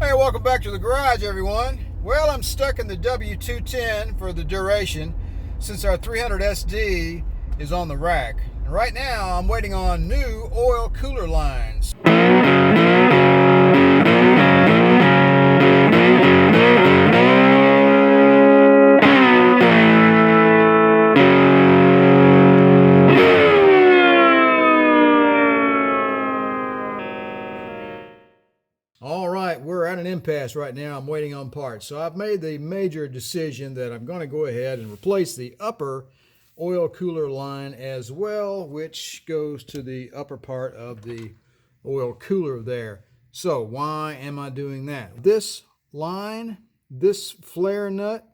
Hey, welcome back to the garage, everyone. Well, I'm stuck in the W210 for the duration since our 300 SD is on the rack. And right now, I'm waiting on new oil cooler lines. All right, we're at an impasse right now. I'm waiting on parts. So I've made the major decision that I'm going to go ahead and replace the upper oil cooler line as well, which goes to the upper part of the oil cooler there. So why am I doing that? This line, this flare nut,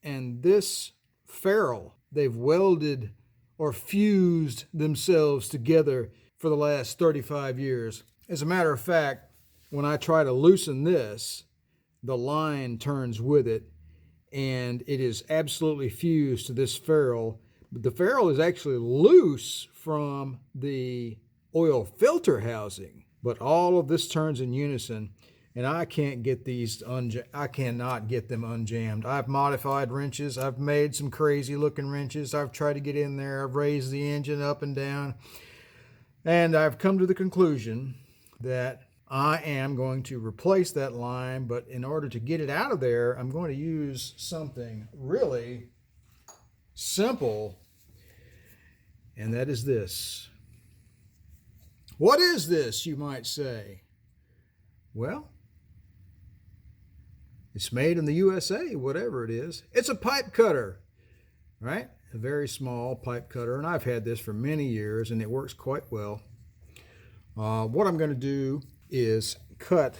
and this ferrule, they've welded or fused themselves together for the last 35 years. As a matter of fact, when I try to loosen this, the line turns with it, and it is absolutely fused to this ferrule. But the ferrule is actually loose from the oil filter housing, but all of this turns in unison, and I can't get these I cannot get them unjammed. I've modified wrenches. I've made some crazy looking wrenches. I've tried to get in there. I've raised the engine up and down, and I've come to the conclusion that I am going to replace that line, but in order to get it out of there, I'm going to use something really simple, and that is this. What is this, you might say? Well, it's made in the USA, whatever it is. It's a pipe cutter, right? A very small pipe cutter, and I've had this for many years, and it works quite well. What I'm going to do is cut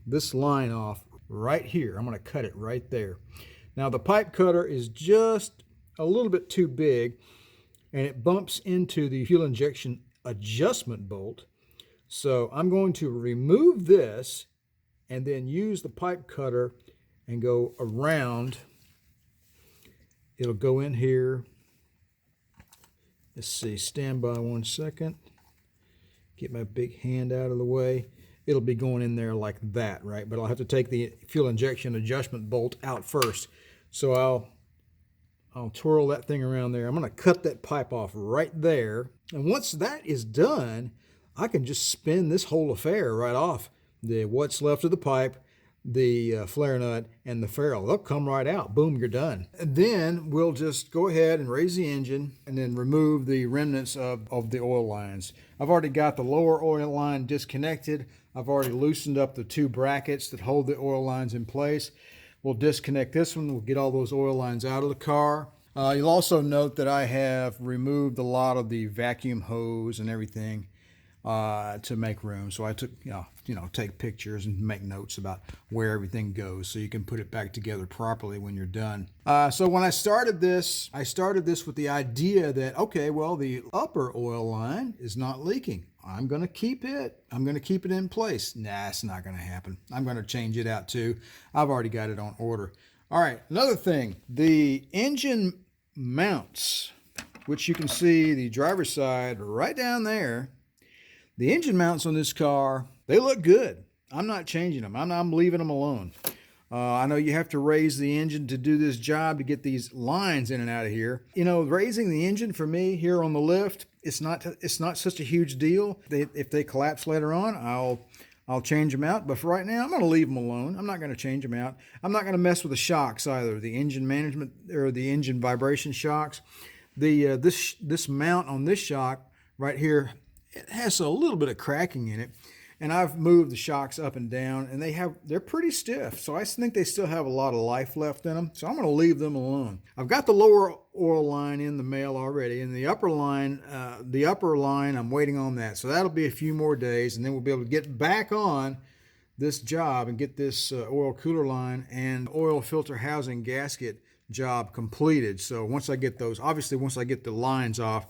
this line off right here. I'm going to cut it right there. Now the pipe cutter is just a little bit too big, and it bumps into the fuel injection adjustment bolt. So I'm going to remove this and then use the pipe cutter and go around. It'll go in here. Let's see, stand by 1 second. Get my big hand out of the way. It'll be going in there like that, right? But I'll have to take the fuel injection adjustment bolt out first. So I'll twirl that thing around there. I'm going to cut that pipe off right there. And once that is done, I can just spin this whole affair right off. What's left of the pipe, the flare nut, and the ferrule. They'll come right out. Boom, you're done. And then we'll just go ahead and raise the engine and then remove the remnants of the oil lines. I've already got the lower oil line disconnected. I've already loosened up the two brackets that hold the oil lines in place. We'll disconnect this one. We'll get all those oil lines out of the car. You'll also note that I have removed a lot of the vacuum hose and everything to make room. So I took, take pictures and make notes about where everything goes so you can put it back together properly when you're done. So when I started this with the idea that, okay, well, the upper oil line is not leaking. I'm going to keep it. I'm going to keep it in place. Nah, it's not going to happen. I'm going to change it out too. I've already got it on order. All right, another thing, the engine mounts, which you can see the driver's side right down there. The engine mounts on this car, they look good. I'm not changing them. I'm leaving them alone. I know you have to raise the engine to do this job to get these lines in and out of here. Raising the engine for me here on the lift, it's not such a huge deal. If they collapse later on, I'll change them out. But for right now, I'm going to leave them alone. I'm not going to change them out. I'm not going to mess with the shocks either, the engine management or the engine vibration shocks. This mount on this shock right here, it has a little bit of cracking in it. And I've moved the shocks up and down, and they're pretty stiff. So I think they still have a lot of life left in them. So I'm going to leave them alone. I've got the lower oil line in the mail already, and the upper line, I'm waiting on that. So that'll be a few more days, and then we'll be able to get back on this job and get this oil cooler line and oil filter housing gasket job completed. So once I get those, obviously once I get the lines off,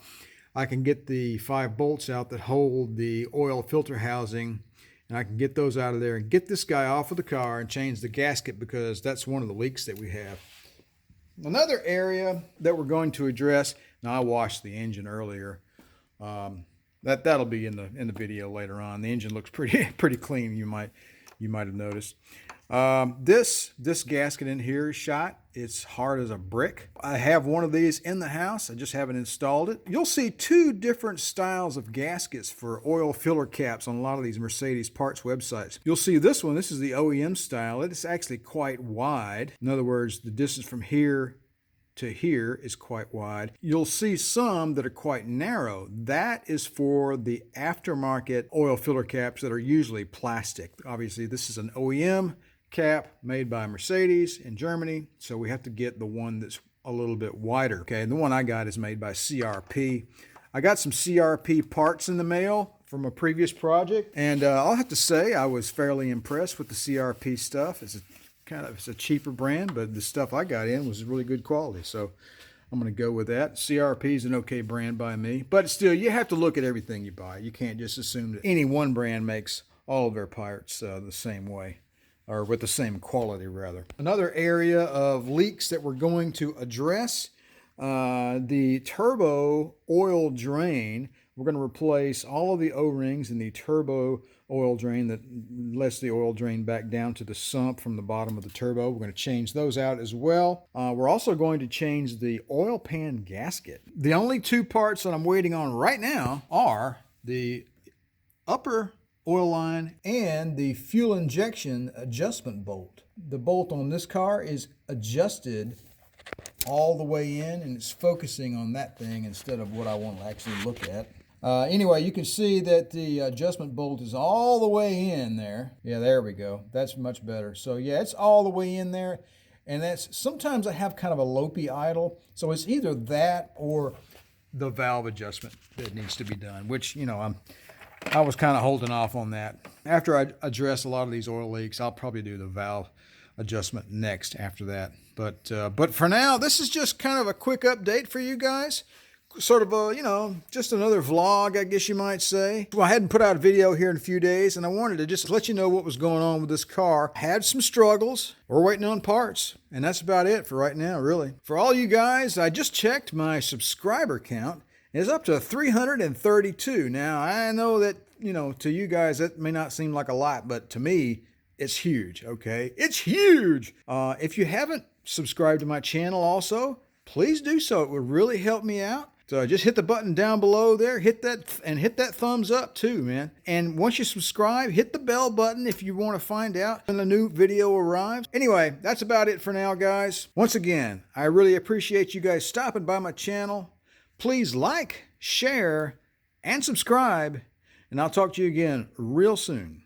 I can get the 5 bolts out that hold the oil filter housing, and I can get those out of there and get this guy off of the car and change the gasket because that's one of the leaks that we have. Another area that we're going to address, now I washed the engine earlier. That'll be in the video later on. The engine looks pretty clean, you might have noticed. This gasket in here is shot. It's hard as a brick. I have one of these in the house. I just haven't installed it. You'll see two different styles of gaskets for oil filler caps on a lot of these Mercedes parts websites. You'll see this one. This is the OEM style. It's actually quite wide. In other words, the distance from here to here is quite wide. You'll see some that are quite narrow. That is for the aftermarket oil filler caps that are usually plastic. Obviously, this is an OEM cap made by Mercedes in Germany, so we have to get the one that's a little bit wider. Okay, and the one I got is made by CRP. I got some CRP parts in the mail from a previous project, and I'll have to say I was fairly impressed with the CRP stuff. It's a cheaper brand, but the stuff I got in was really good quality, so I'm going to go with that. CRP is an okay brand by me, but still, you have to look at everything you buy. You can't just assume that any one brand makes all of their parts the same way, or with the same quality, rather. Another area of leaks that we're going to address, the turbo oil drain. We're going to replace all of the O-rings in the turbo oil drain that lets the oil drain back down to the sump from the bottom of the turbo. We're going to change those out as well. We're also going to change the oil pan gasket. The only two parts that I'm waiting on right now are the upper oil line and the fuel injection adjustment bolt. The bolt on this car is adjusted all the way in, and it's focusing on that thing instead of what I want to actually look at. Anyway, you can see that the adjustment bolt is all the way in there. Yeah, there we go. That's much better. So yeah, it's all the way in there, and that's, sometimes I have kind of a lopey idle, so it's either that or the valve adjustment that needs to be done, which, you know, I was kind of holding off on that. After I address a lot of these oil leaks, I'll probably do the valve adjustment next after that. But for now, this is just kind of a quick update for you guys. Sort of a, you know, just another vlog, I guess you might say. Well, I hadn't put out a video here in a few days, and I wanted to just let you know what was going on with this car. Had some struggles. We're waiting on parts, and that's about it for right now, really. For all you guys, I just checked my subscriber count. It's up to 332. Now, I know that, you know, to you guys, that may not seem like a lot, but to me, it's huge, okay? It's huge! If you haven't subscribed to my channel also, please do so. It would really help me out. So just hit the button down below there, hit that thumbs up too, man. And once you subscribe, hit the bell button if you want to find out when the new video arrives. Anyway, that's about it for now, guys. Once again, I really appreciate you guys stopping by my channel. Please like, share, and subscribe, and I'll talk to you again real soon.